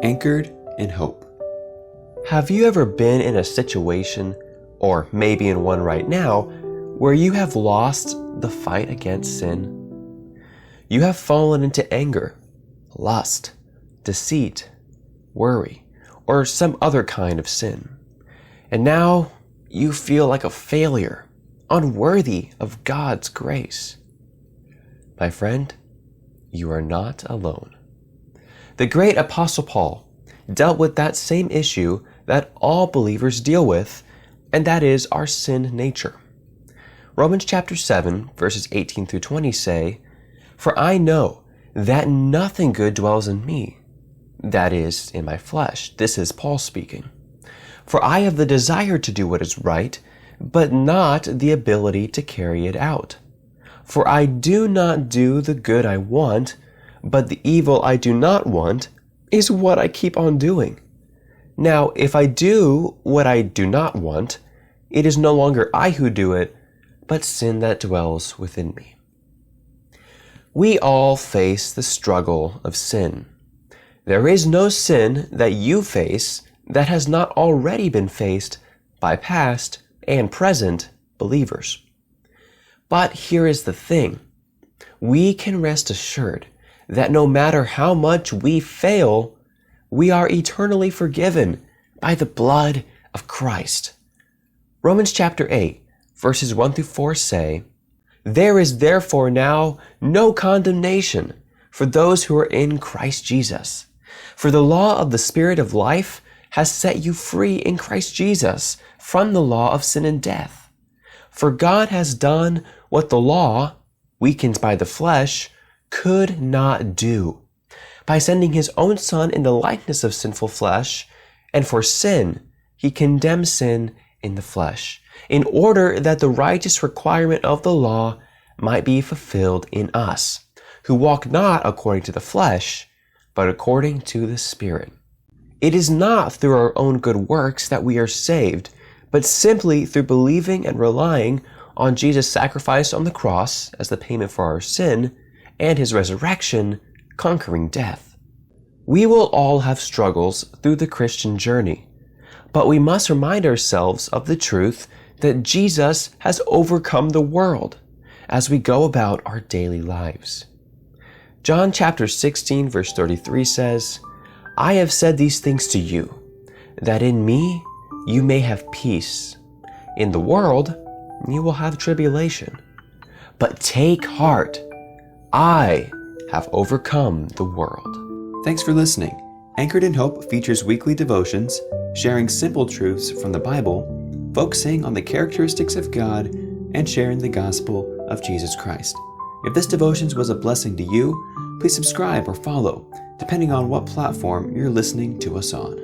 Anchored in Hope. Have you ever been in a situation, or maybe in one right now, where you have lost the fight against sin? You have fallen into anger, lust, deceit, worry, or some other kind of sin. And now you feel like a failure, unworthy of God's grace. My friend, you are not alone. The great Apostle Paul dealt with that same issue that all believers deal with, and that is our sin nature. Romans chapter 7, verses 18 through 20 say, "For I know that nothing good dwells in me, that is, in my flesh." This is Paul speaking. "For I have the desire to do what is right, but not the ability to carry it out. For I do not do the good I want, but the evil I do not want is what I keep on doing. Now, if I do what I do not want, it is no longer I who do it, but sin that dwells within me." We all face the struggle of sin. There is no sin that you face that has not already been faced by past and present believers. But here is the thing. We can rest assured that no matter how much we fail, we are eternally forgiven by the blood of Christ. Romans chapter 8, verses 1 through 4 say, "There is therefore now no condemnation for those who are in Christ Jesus. For the law of the Spirit of life has set you free in Christ Jesus from the law of sin and death. For God has done what the law, weakened by the flesh, could not do, by sending his own Son in the likeness of sinful flesh, and for sin, he condemned sin in the flesh, in order that the righteous requirement of the law might be fulfilled in us, who walk not according to the flesh, but according to the Spirit. It is not through our own good works that we are saved, but simply through believing and relying on Jesus' sacrifice on the cross as the payment for our sin, and his resurrection, conquering death. We will all have struggles through the Christian journey, but we must remind ourselves of the truth that Jesus has overcome the world as we go about our daily lives. John chapter 16, verse 33 says, "I have said these things to you, that in me you may have peace. In the world you will have tribulation. But take heart, I have overcome the world." Thanks for listening. Anchored in Hope features weekly devotions, sharing simple truths from the Bible, focusing on the characteristics of God, and sharing the gospel of Jesus Christ. If this devotions was a blessing to you, please subscribe or follow, depending on what platform you're listening to us on.